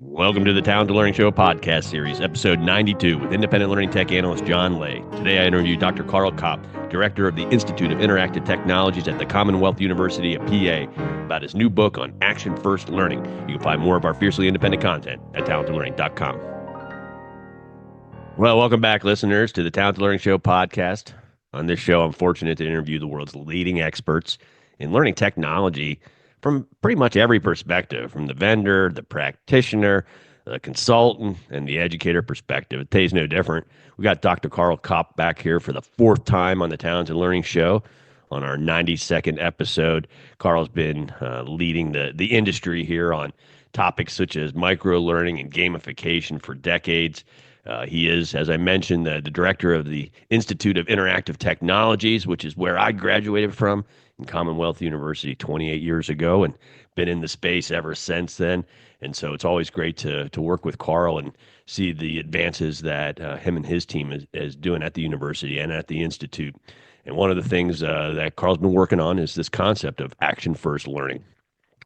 Welcome to the Talented Learning Show podcast series, episode 92, with independent learning tech analyst John Leh. Today I interview Dr. Karl Kapp, director of the Institute of Interactive Technologies at the Commonwealth University of PA, about his new book on Action First Learning. You can find more of our fiercely independent content at talentedlearning.com. Well, welcome back, listeners, to the Talented Learning Show podcast. On this show, I'm fortunate to interview the world's leading experts in learning technology from pretty much every perspective, from the vendor, the practitioner, the consultant, and the educator perspective. It pays no different. We got Dr. Karl Kapp back here for the fourth time on the Talented Learning Show on our 92nd episode. Karl's been leading the industry here on topics such as micro-learning and gamification for decades. He is, as I mentioned, the director of the Institute of Interactive Technologies, which is where I graduated from in Commonwealth University 28 years ago, and been in the space ever since then. And so it's always great to work with Karl and see the advances that him and his team is doing at the university and at the Institute. And one of the things that Karl's been working on is this concept of action first learning.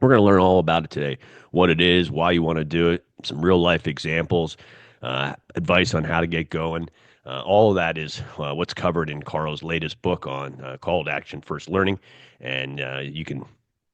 We're going to learn all about it today, what it is, why you want to do it, some real life examples, advice on how to get going. All of that is what's covered in Karl's latest book on called Action First Learning. And you can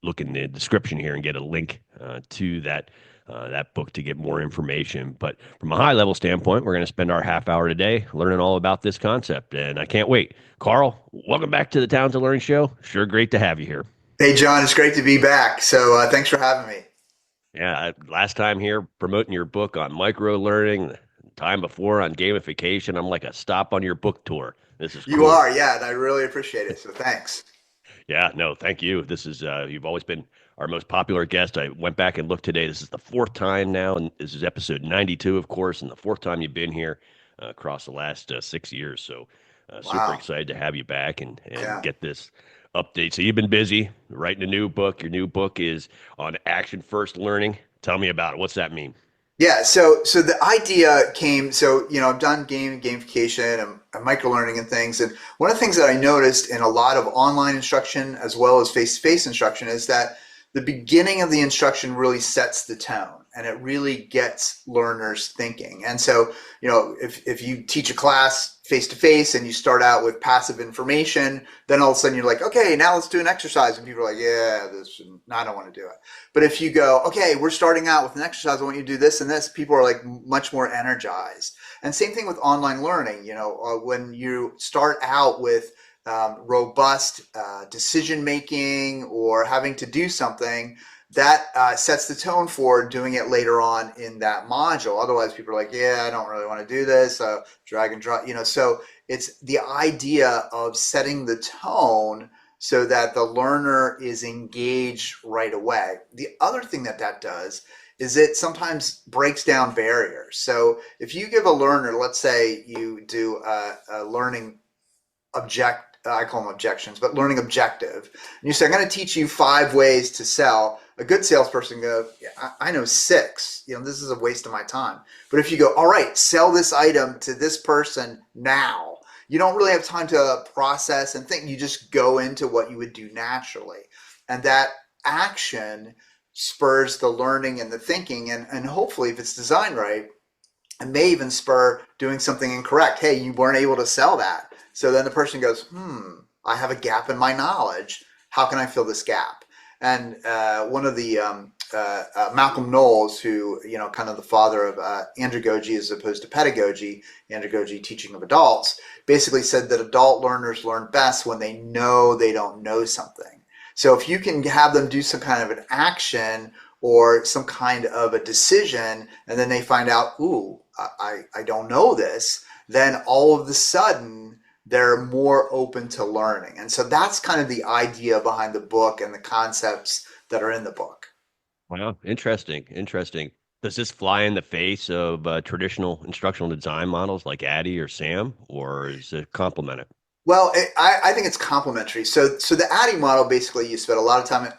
look in the description here and get a link to that book to get more information. But from a high level standpoint, we're going to spend our half hour today learning all about this concept. And I can't wait. Karl, welcome back to the Talented Learning Show. Sure great to have you here. Hey, John, it's great to be back. So thanks for having me. Yeah, last time here promoting your book on micro learning, the time before on gamification. I'm like a stop on your book tour. This is cool. You are, yeah, and I really appreciate it. So thanks. Yeah, no, thank you. This is you've always been our most popular guest. I went back and looked today. This is the fourth time now, and this is episode 92, of course, and the fourth time you've been here across the last 6 years. So super excited to have you back and get this update. So you've been busy writing a new book. Your new book is on action first learning. Tell me about it. What's that mean? Yeah, so the idea came, I've done gamification and micro learning and things. And one of the things that I noticed in a lot of online instruction as well as face-to-face instruction is that the beginning of the instruction really sets the tone and it really gets learners thinking. And so, if you teach a class face-to-face and you start out with passive information, then all of a sudden you're like, okay, now let's do an exercise. And people are like, yeah, I don't want to do it. But if you go, okay, we're starting out with an exercise, I want you to do this and this, people are like much more energized. And same thing with online learning. When you start out with robust decision-making or having to do something, that sets the tone for doing it later on in that module. Otherwise, people are like, yeah, I don't really want to do this, drag and drop, So it's the idea of setting the tone so that the learner is engaged right away. The other thing that does is it sometimes breaks down barriers. So if you give a learner, let's say you do a learning I call them objections, but learning objective. And you say, I'm going to teach you 5 ways to sell. A good salesperson goes, yeah, I know 6. This is a waste of my time. But if you go, all right, sell this item to this person now, you don't really have time to process and think. You just go into what you would do naturally. And that action spurs the learning and the thinking. And hopefully, if it's designed right, it may even spur doing something incorrect. Hey, you weren't able to sell that. So then the person goes, I have a gap in my knowledge. How can I fill this gap? And one of the Malcolm Knowles, who, kind of the father of andragogy as opposed to pedagogy, andragogy teaching of adults, basically said that adult learners learn best when they know they don't know something. So if you can have them do some kind of an action or some kind of a decision, and then they find out, I don't know this, then all of a sudden, they're more open to learning. And so that's kind of the idea behind the book and the concepts that are in the book. Wow, interesting. Does this fly in the face of traditional instructional design models like ADDIE or SAM, or is it complemented? Well, I think it's complementary. So the ADDIE model, basically, you spend a lot of time in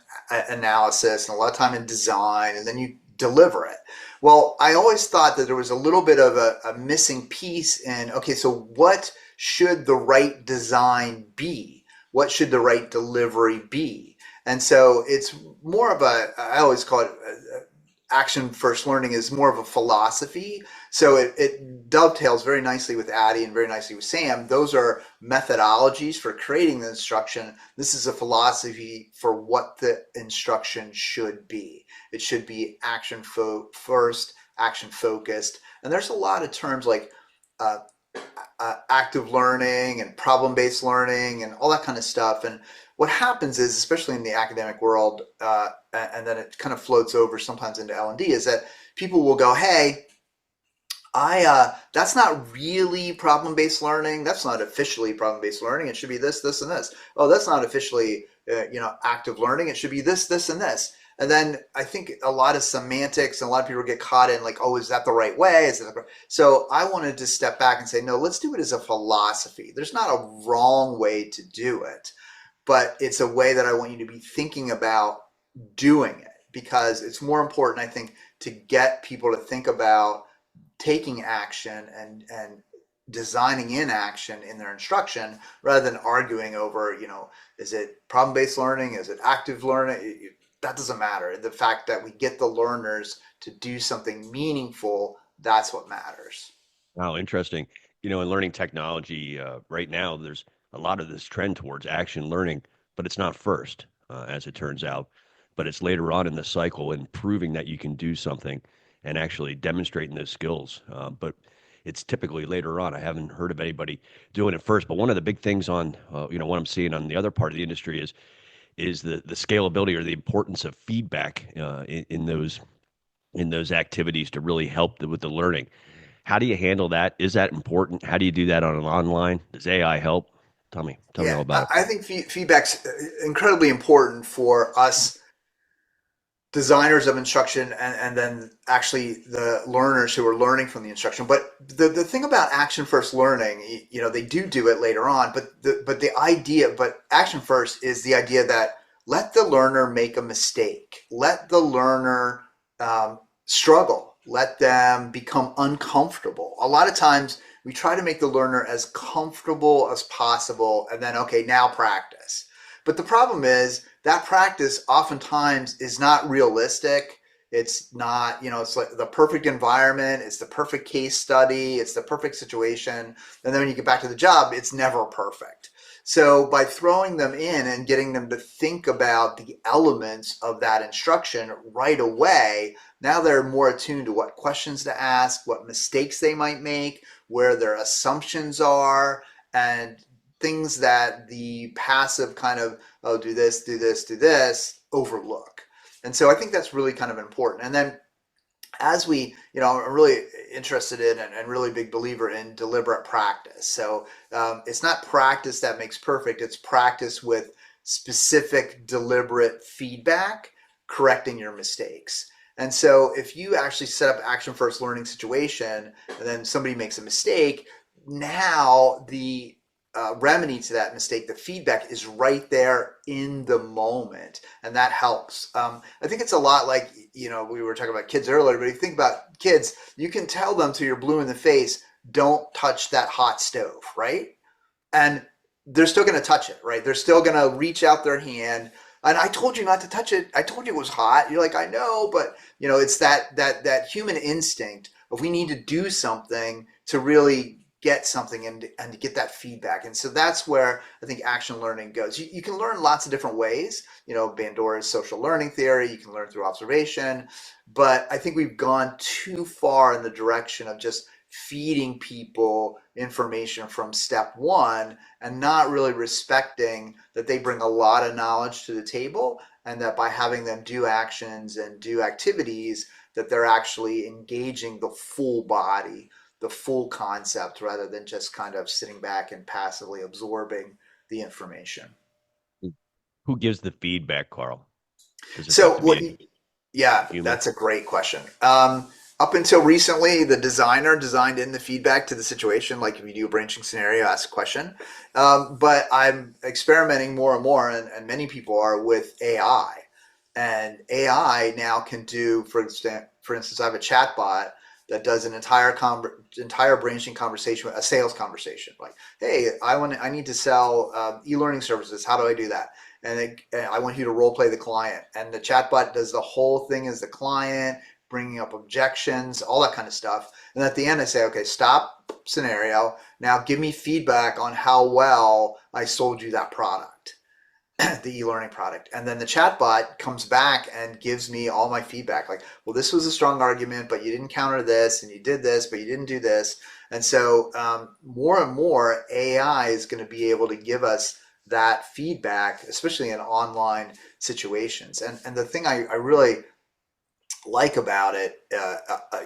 analysis and a lot of time in design, and then you deliver it. Well, I always thought that there was a little bit of a missing piece in, okay, so what should the right design be? What should the right delivery be? And so it's more of I always call it action first learning is more of a philosophy. So it dovetails very nicely with Addie and very nicely with Sam. Those are methodologies for creating the instruction. This is a philosophy for what the instruction should be. It should be first, action focused. And there's a lot of terms like uh, active learning and problem-based learning and all that kind of stuff. And what happens is, especially in the academic world, and then it kind of floats over sometimes into L&D, is that people will go, "Hey, that's not really problem-based learning. That's not officially problem-based learning. It should be this, this, and this. Oh, that's not officially, active learning. It should be this, this, and this." And then I think a lot of semantics and a lot of people get caught in like, "Oh, is that the right way? Is it?" So I wanted to step back and say, no, let's do it as a philosophy. There's not a wrong way to do it, but it's a way that I want you to be thinking about doing it, because it's more important, I think, to get people to think about taking action and designing in action in their instruction, rather than arguing over, is it problem-based learning? Is it active learning? That doesn't matter. The fact that we get the learners to do something meaningful, that's what matters. Wow, interesting. In learning technology, right now, there's a lot of this trend towards action learning, but it's not first, as it turns out, but it's later on in the cycle and proving that you can do something and actually demonstrating those skills. But it's typically later on. I haven't heard of anybody doing it first. But one of the big things on, what I'm seeing on the other part of the industry is the scalability or the importance of feedback in those activities to really help with the learning. How do you handle that? Is that important? How do you do that on an online? Does AI help? Tell me Yeah, all about it. I think feedback's incredibly important for us designers of instruction, and then actually the learners who are learning from the instruction. But the thing about action first learning, they do it later on, but action first is the idea that let the learner make a mistake, let the learner struggle, let them become uncomfortable. A lot of times we try to make the learner as comfortable as possible, and then, okay, now practice. But the problem is that practice oftentimes is not realistic. It's not, it's like the perfect environment, it's the perfect case study, it's the perfect situation. And then when you get back to the job, it's never perfect. So by throwing them in and getting them to think about the elements of that instruction right away, now they're more attuned to what questions to ask, what mistakes they might make, where their assumptions are, and things that the passive kind of, oh, do this, do this, do this, overlook. And so I think that's really kind of important. And then as we, I'm really interested in and really big believer in deliberate practice. So it's not practice that makes perfect, it's practice with specific deliberate feedback, correcting your mistakes. And so if you actually set up action first learning situation and then somebody makes a mistake, now the remedy to that mistake, the feedback is right there in the moment, and that helps. I think it's a lot like, we were talking about kids earlier, but if you think about kids, you can tell them till you're blue in the face, don't touch that hot stove, right? And they're still going to touch it, right? They're still going to reach out their hand. And I told you not to touch it. I told you it was hot. You're like, I know, but it's that human instinct of we need to do something to really get something and to get that feedback. And so that's where I think action learning goes. You can learn lots of different ways. Bandura's social learning theory, you can learn through observation, but I think we've gone too far in the direction of just feeding people information from step one and not really respecting that they bring a lot of knowledge to the table, and that by having them do actions and do activities, that they're actually engaging the full body, the full concept, rather than just kind of sitting back and passively absorbing the information. Who gives the feedback, Carl? Does it have So to what? be Yeah, a human? that's a great question. Up until recently, the designer designed in the feedback to the situation. Like if you do a branching scenario, ask a question. But I'm experimenting more and more, and many people are, with AI. And AI now can do, for instance, I have a chat bot that does an entire branching conversation, a sales conversation. Like, hey, I need to sell e-learning services. How do I do that? And I want you to role play the client. And the chatbot does the whole thing as the client, bringing up objections, all that kind of stuff. And at the end, I say, okay, stop scenario. Now give me feedback on how well I sold you that product, the e-learning product. And then the chatbot comes back and gives me all my feedback. Like, well, this was a strong argument, but you didn't counter this, and you did this, but you didn't do this. And so more and more AI is going to be able to give us that feedback, especially in online situations. And the thing I really like about it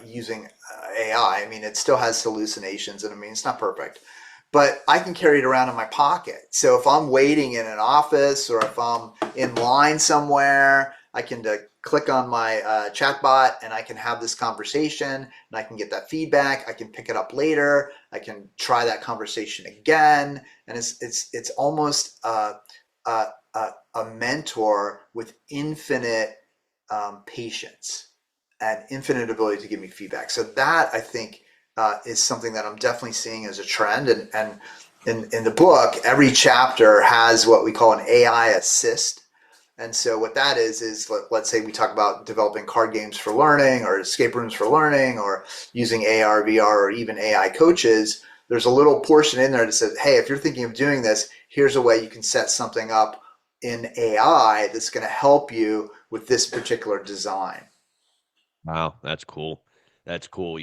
using AI, I mean, it still has hallucinations, and I mean, it's not perfect, but I can carry it around in my pocket. So if I'm waiting in an office or if I'm in line somewhere, I can click on my chatbot and I can have this conversation and I can get that feedback. I can pick it up later. I can try that conversation again, and it's almost a mentor with infinite patience and infinite ability to give me feedback. So that, I think, is something that I'm definitely seeing as a trend. And in the book, every chapter has what we call an AI assist. And so what that is let's say we talk about developing card games for learning or escape rooms for learning or using AR, VR, or even AI coaches. There's a little portion in there that says, hey, if you're thinking of doing this, here's a way you can set something up in AI that's going to help you with this particular design. Wow, that's cool. That's cool.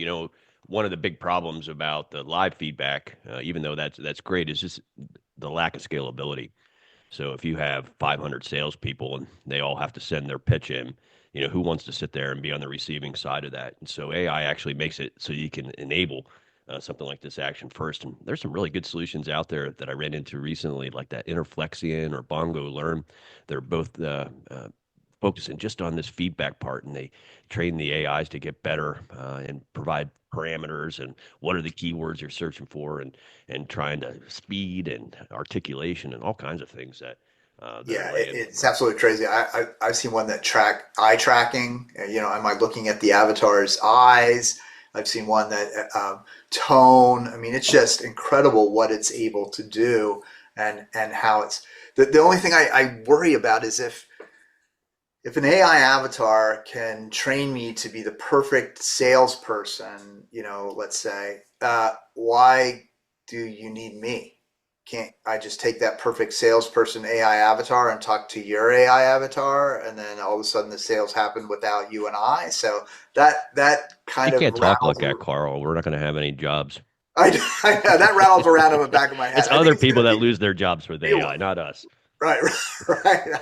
One of the big problems about the live feedback, even though that's great, is just the lack of scalability. So if you have 500 salespeople and they all have to send their pitch in, who wants to sit there and be on the receiving side of that? And so AI actually makes it so you can enable something like this action first. And there's some really good solutions out there that I ran into recently, like that Interflexion or Bongo Learn. They're both focusing just on this feedback part, and they train the AIs to get better and provide parameters and what are the keywords you're searching for, and trying to speed and articulation and all kinds of things that are Yeah, laying. it's absolutely crazy. I've seen one that track eye tracking. Am I looking at the avatar's eyes? I've seen one that tone. I mean, it's just incredible what it's able to do, and how it's. The only thing I worry about is if an AI avatar can train me to be the perfect salesperson, let's say, why do you need me? Can't I just take that perfect salesperson AI avatar and talk to your AI avatar, and then all of a sudden the sales happen without you and I? So that You kind of can't talk like rattles. that, Carl. We're not going to have any jobs. I know, that rattles around in the back of my It's head. I think other it's going people to that be lose their jobs with real. AI, not us. Right, right.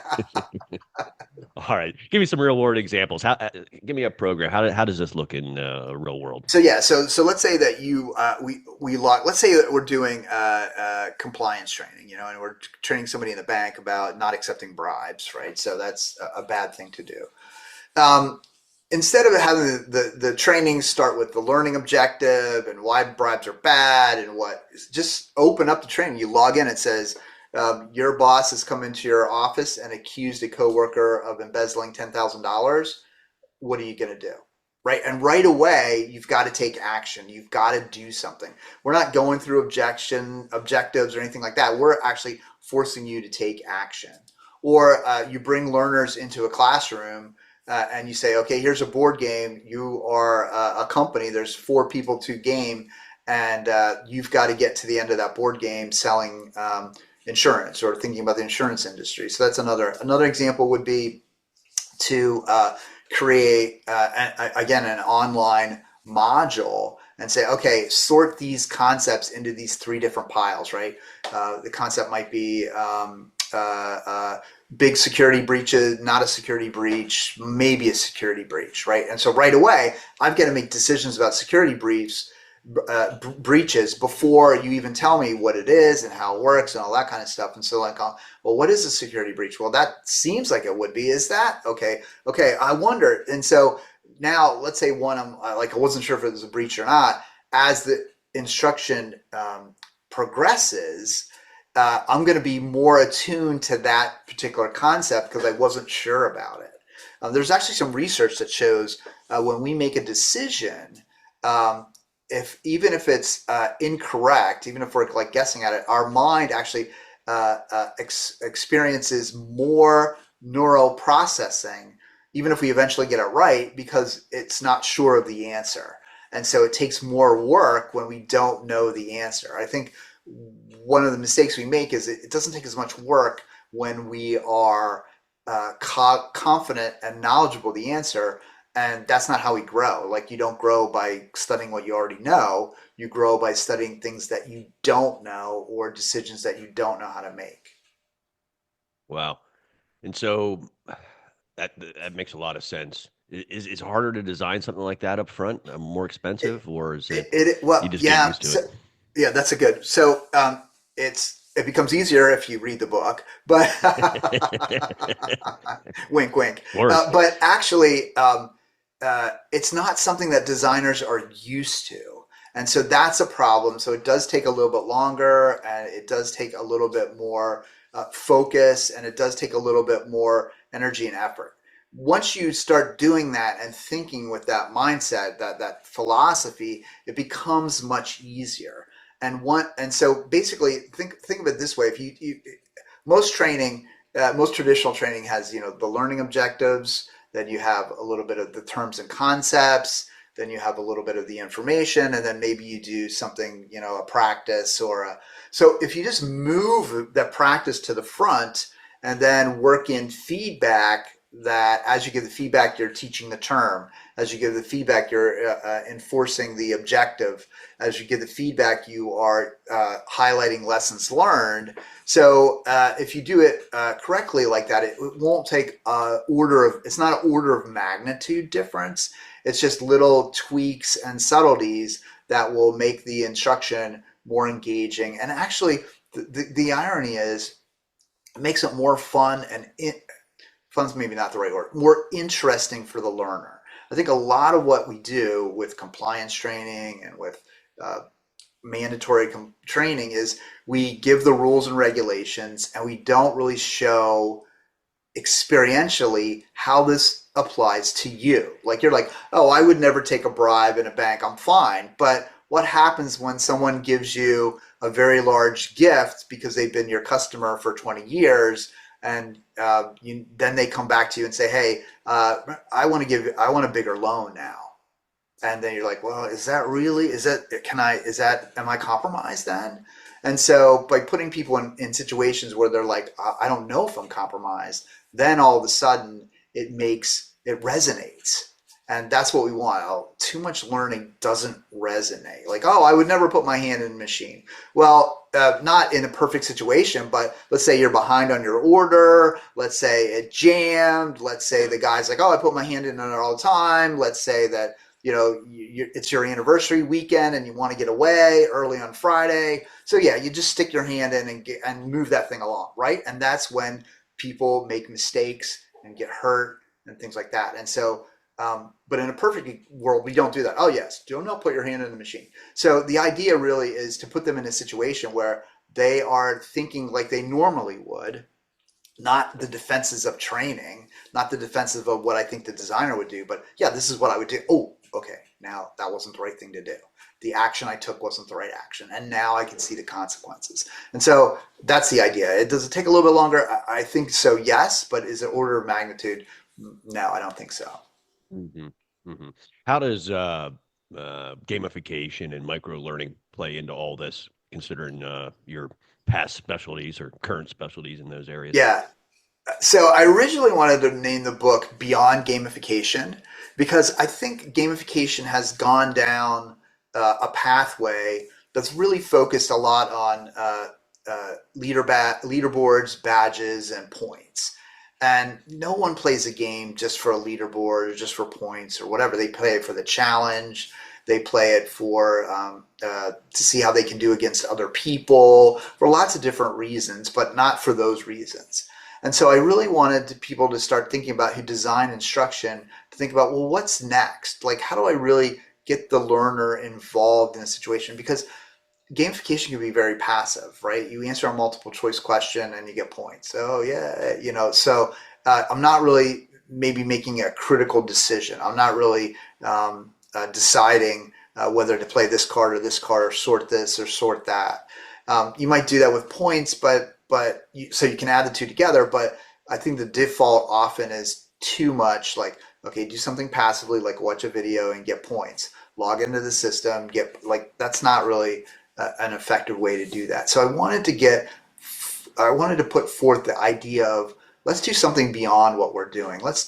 All right, give me some real world examples. Give me a program. How does this look in real world? So yeah, so let's say that we log. Let's say that we're doing compliance training, and we're training somebody in the bank about not accepting bribes, right? So that's a bad thing to do. Um, Instead of having the training start with the learning objective and why bribes are bad and what, just open up the training. You log in. It says your boss has come into your office and accused a coworker of embezzling $10,000. What are you going to do? Right. And right away, you've got to take action. You've got to do something. We're not going through objectives or anything like that. We're actually forcing you to take action. Or you bring learners into a classroom and you say, okay, here's a board game. You are a company. There's 4 people to game, and you've got to get to the end of that board game selling insurance or thinking about the insurance industry. So that's another example would be to create again an online module and say, okay, sort these concepts into these 3 different piles, right? The concept might be big security breaches, not a security breach, maybe a security breach, right? And so right away, I've got to make decisions about security breaches before you even tell me what it is and how it works and all that kind of stuff. And so like, well, what is a security breach? Well, that seems like it would be. Is that okay? Okay, I wonder. And so now let's say one, I wasn't sure if it was a breach or not. As the instruction progresses, I'm going to be more attuned to that particular concept because I wasn't sure about it. There's actually some research that shows when we make a decision, if even if it's incorrect, even if we're like guessing at it, our mind actually experiences more neural processing even if we eventually get it right, because it's not sure of the answer. And so it takes more work when we don't know the answer. I think one of the mistakes we make is it doesn't take as much work when we are confident and knowledgeable of the answer. And that's not how we grow. Like, you don't grow by studying what you already know. You grow by studying things that you don't know, or decisions that you don't know how to make. Wow. And so that makes a lot of sense. Is it harder to design something like that up front, more It, expensive, or is it you well, just get yeah. used to So, it? yeah, that's a good. So it becomes easier if you read the book, but wink, wink. Of course. But actually, it's not something that designers are used to. And so that's a problem. So it does take a little bit longer, and it does take a little bit more focus, and it does take a little bit more energy and effort. Once you start doing that and thinking with that mindset, that philosophy, it becomes much easier. And so basically, think of it this way: if you most training, most traditional training has, the learning objectives. Then you have a little bit of the terms and concepts. Then you have a little bit of the information, and then maybe you do something, a practice or a. So if you just move that practice to the front and then work in feedback, that as you give the feedback, you're teaching the term. As you give the feedback, you're enforcing the objective. As you give the feedback, you are highlighting lessons learned. So if you do it correctly like that, it won't take it's not an order of magnitude difference. It's just little tweaks and subtleties that will make the instruction more engaging. And actually, the irony is, it makes it more fun and fun's maybe not the right word, more interesting for the learner. I think a lot of what we do with compliance training and with uh, mandatory training is we give the rules and regulations, and we don't really show experientially how this applies to you. Like, you're like, oh, I would never take a bribe in a bank, I'm fine. But what happens when someone gives you a very large gift because they've been your customer for 20 years, and then they come back to you and say, hey, I want a bigger loan now. And then you're like, well, is that really, am I compromised then? And so by putting people in situations where they're like, I don't know if I'm compromised, then all of a sudden it resonates. And that's what we want. Too much learning doesn't resonate. Like, oh, I would never put my hand in a machine. Well, not in a perfect situation, but let's say you're behind on your order. Let's say it jammed. Let's say the guy's like, oh, I put my hand in it all the time. Let's say that, it's your anniversary weekend and you want to get away early on Friday. So yeah, you just stick your hand in and move that thing along, right? And that's when people make mistakes and get hurt and things like that. And so, but in a perfect world, we don't do that. Oh yes, do not put your hand in the machine. So the idea really is to put them in a situation where they are thinking like they normally would, not the defenses of training, not the defenses of what I think the designer would do, but yeah, this is what I would do. Oh, okay, now that wasn't the right thing to do. The action I took wasn't the right action, and now I can see the consequences. And so that's the idea. Does it take a little bit longer? I think so, yes, but is it order of magnitude? No, I don't think so. Hmm. Hmm. How does gamification and micro learning play into all this, considering your past specialties or current specialties in those areas? Yeah. So I originally wanted to name the book Beyond Gamification, because I think gamification has gone down a pathway that's really focused a lot on leaderboards, badges, and points. And no one plays a game just for a leaderboard or just for points or whatever. They play it for the challenge. They play it for to see how they can do against other people for lots of different reasons, but not for those reasons. And so I really wanted people to start thinking about, who design instruction, to think about, well, what's next? Like, how do I really get the learner involved in a situation? Because gamification can be very passive, right? You answer a multiple choice question and you get points. Oh yeah, So I'm not really maybe making a critical decision. I'm not really deciding whether to play this card or this card, or sort this or sort that. You might do that with points, so you can add the two together. But I think the default often is too much like, okay, do something passively, like watch a video and get points, log into the system, get like, that's not really an effective way to do that. So I wanted to put forth the idea of let's do something beyond what we're doing. Let's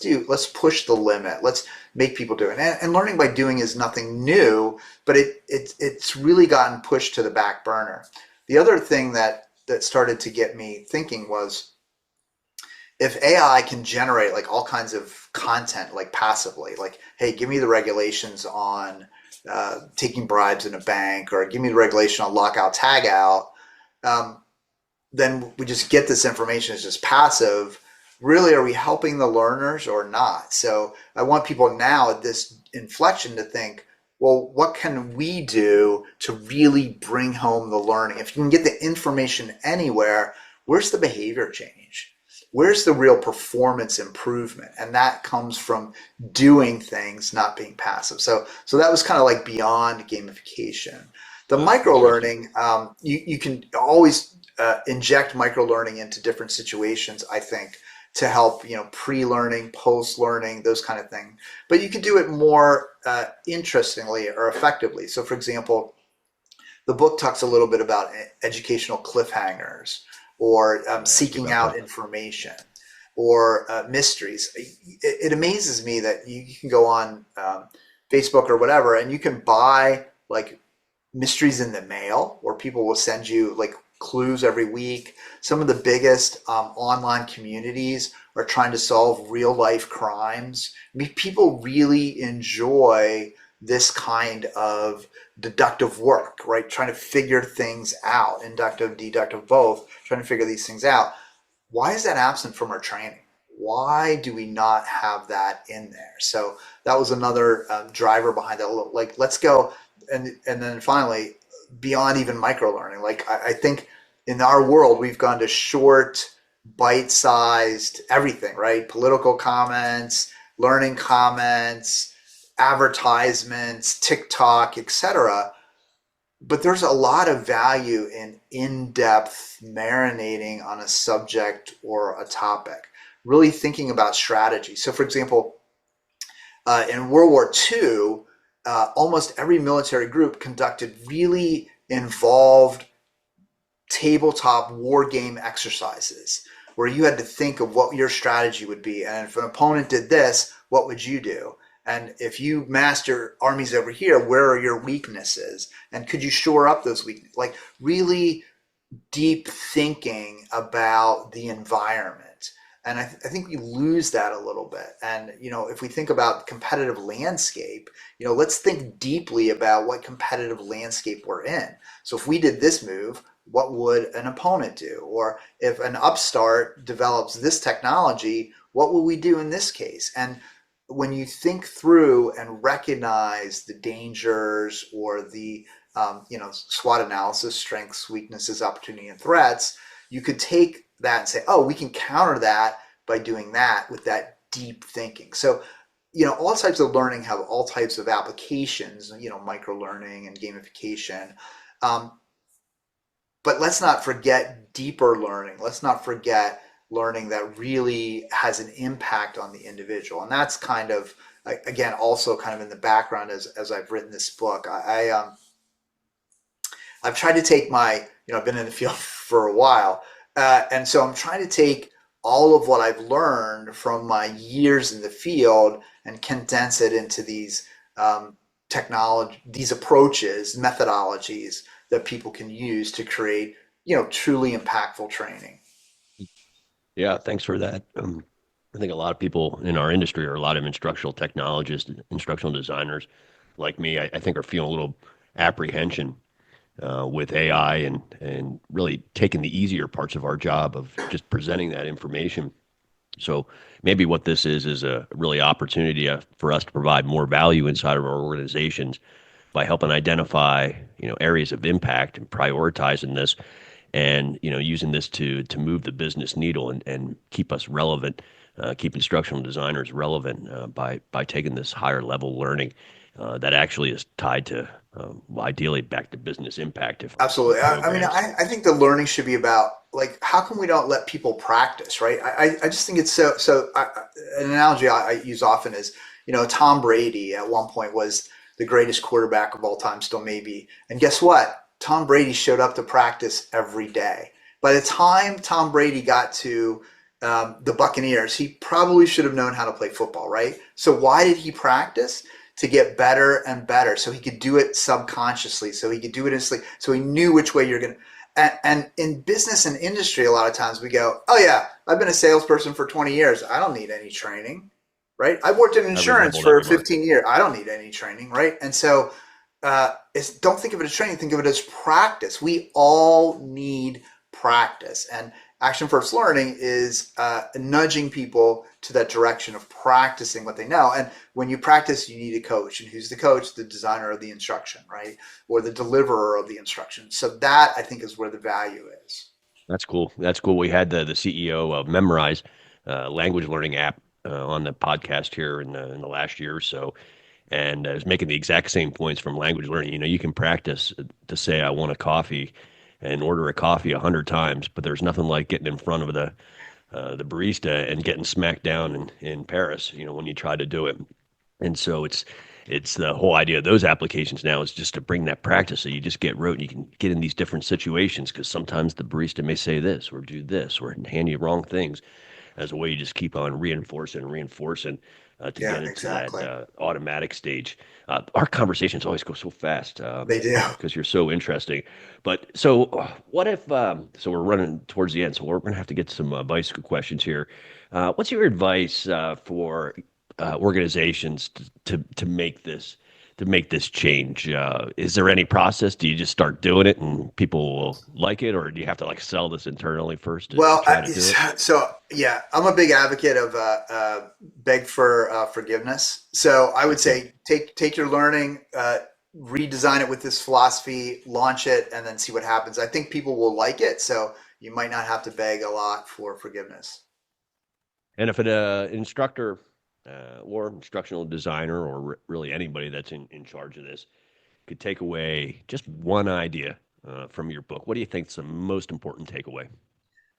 push the limit. Let's make people do it. And learning by doing is nothing new, but it's really gotten pushed to the back burner. The other thing that started to get me thinking was if AI can generate like all kinds of content like passively, like, hey, give me the regulations on taking bribes in a bank, or give me the regulation on lockout tagout, um, then we just get this information as just passive. Really, are we helping the learners or not? So I want people now at this inflection to think, well, what can we do to really bring home the learning? If you can get the information anywhere, where's the behavior change? Where's the real performance improvement? And that comes from doing things, not being passive. So that was kind of like beyond gamification. The Wow, micro interesting. learning, you can always inject micro learning into different situations, I think, to help, pre-learning, post-learning, those kind of things. But you can do it more interestingly or effectively. So, for example, the book talks a little bit about educational cliffhangers, or I'm gonna ask you seeking about out that. information, or mysteries. It amazes me that you can go on Facebook or whatever, and you can buy like mysteries in the mail, where people will send you like clues every week. Some of the biggest online communities are trying to solve real life crimes. I mean, people really enjoy this kind of deductive work, right? Trying to figure things out, inductive, deductive, both, trying to figure these things out. Why is that absent from our training? Why do we not have that in there? So that was another driver behind it. Like, let's go, and then finally, beyond even micro learning. Like, I think in our world we've gone to short, bite-sized everything, right? Political comments, learning comments, advertisements, TikTok, etc. But there's a lot of value in in-depth marinating on a subject or a topic, really thinking about strategy. So, for example, in World War II, almost every military group conducted really involved tabletop war game exercises where you had to think of what your strategy would be. And if an opponent did this, what would you do? And if you master armies over here, where are your weaknesses? And could you shore up those weaknesses? Like, really deep thinking about the environment. And I think we lose that a little bit. And, if we think about competitive landscape, let's think deeply about what competitive landscape we're in. So if we did this move, what would an opponent do? Or if an upstart develops this technology, what will we do in this case? And when you think through and recognize the dangers, or the SWOT analysis, strengths, weaknesses, opportunity, and threats, you could take that and say, oh, we can counter that by doing that with that deep thinking. So, all types of learning have all types of applications, micro learning and gamification. Um, but let's not forget deeper learning. Let's not forget learning that really has an impact on the individual. And that's kind of, again, also kind of in the background as I've written this book. I've tried to take I've been in the field for a while. And so I'm trying to take all of what I've learned from my years in the field and condense it into these technology, these approaches, methodologies that people can use to create, truly impactful training. Yeah, thanks for that. I think a lot of people in our industry, or a lot of instructional technologists, instructional designers like me, I think are feeling a little apprehension with AI, and really taking the easier parts of our job of just presenting that information. So maybe what this is a really opportunity for us to provide more value inside of our organizations by helping identify, areas of impact and prioritizing this, and using this to move the business needle, and keep us relevant, keep instructional designers relevant, by taking this higher level learning that actually is tied to, ideally, back to business impact if our Absolutely. I mean, programs. I think the learning should be about like how come we don't let people practice, right? I just think it's an analogy I use often is, Tom Brady at one point was the greatest quarterback of all time, still maybe. And guess what? Tom Brady showed up to practice every day. By the time Tom Brady got to the Buccaneers, he probably should have known how to play football, right? So why did he practice? To get better and better, so he could do it subconsciously, so he could do it in sleep, so he knew which way you're going to. And in business and industry, a lot of times we go, oh yeah, I've been a salesperson for 20 years. I don't need any training, right? I've worked in I insurance resemble that for remark. 15 years. I don't need any training, right? And so don't think of it as training, think of it as practice. We all need practice. And action first learning is nudging people to that direction of practicing what they know. And when you practice, you need a coach. And who's the coach? The designer of the instruction, right? Or the deliverer of the instruction. So that, I think, is where the value is. That's cool. That's cool. We had the CEO of Memrise, language learning app, on the podcast here in the last year or so, and I was making the exact same points from language learning. You can practice to say I want a coffee and order a coffee 100 times, but there's nothing like getting in front of the barista and getting smacked down in Paris. When you try to do it. And so it's the whole idea of those applications now is just to bring that practice so you just get rote and you can get in these different situations because sometimes the barista may say this or do this or hand you wrong things as a way you just keep on reinforcing and reinforcing to Yeah, get into that exactly. automatic stage. Our conversations always go so fast They do. because you're so interesting. But so, what if? So we're running towards the end, so we're going to have to get some bicycle questions here. What's your advice for organizations to make this change? Is there any process? Do you just start doing it and people will like it, or do you have to like sell this internally first to Well, try to do it? so yeah, I'm a big advocate of beg for forgiveness. So I would Okay. say take your learning, redesign it with this philosophy, launch it, and then see what happens. I think people will like it, so you might not have to beg a lot for forgiveness. And if an instructor or instructional designer or really anybody that's in charge of this could take away just one idea from your book, what do you think is the most important takeaway?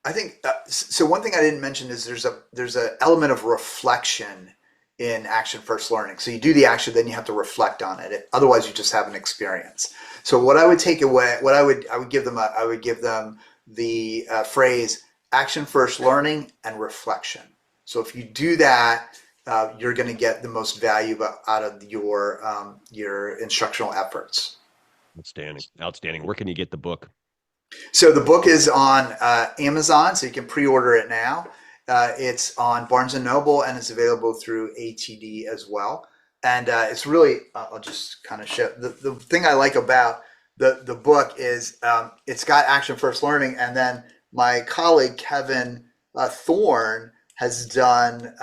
I think so. One thing I didn't mention is there's a element of reflection in action first learning. So you do the action, then you have to reflect on it. Otherwise, you just have an experience. So what I would take away, what I would give them, I would give them the phrase action first learning and reflection. So if you do that, you're going to get the most value out of your instructional efforts. Outstanding. Outstanding. Where can you get the book? So the book is on Amazon, so you can pre-order it now. It's on Barnes and Noble, and it's available through ATD as well. And it's really, I'll just kind of show the thing I like about the book is it's got action first learning, and then my colleague Kevin Thorne has done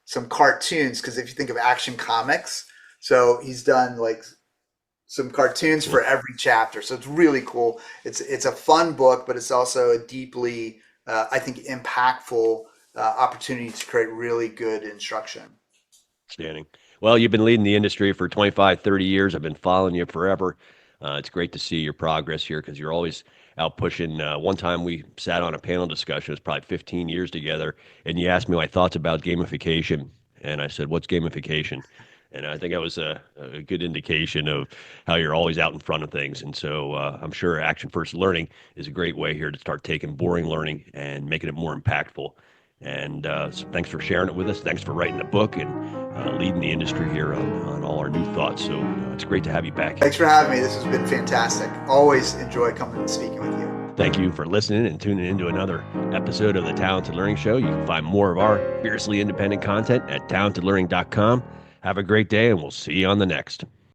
some cartoons because if you think of Action Comics, so he's done like some cartoons for Cool. every chapter. So it's really cool. It's a fun book, but it's also a deeply, I think, impactful opportunity to create really good instruction. Outstanding. Well, you've been leading the industry for 25, 30 years. I've been following you forever. It's great to see your progress here because you're always out pushing. One time we sat on a panel discussion, it was probably 15 years together, and you asked me my thoughts about gamification. And I said, "What's gamification?" And I think that was a good indication of how you're always out in front of things. And so I'm sure Action First Learning is a great way here to start taking boring learning and making it more impactful. And so thanks for sharing it with us. Thanks for writing the book and leading the industry here on all our new thoughts. So it's great to have you back. Thanks for having me. This has been fantastic. Always enjoy coming and speaking with you. Thank you for listening and tuning into another episode of the Talented Learning Show. You can find more of our fiercely independent content at talentedlearning.com. Have a great day, and we'll see you on the next.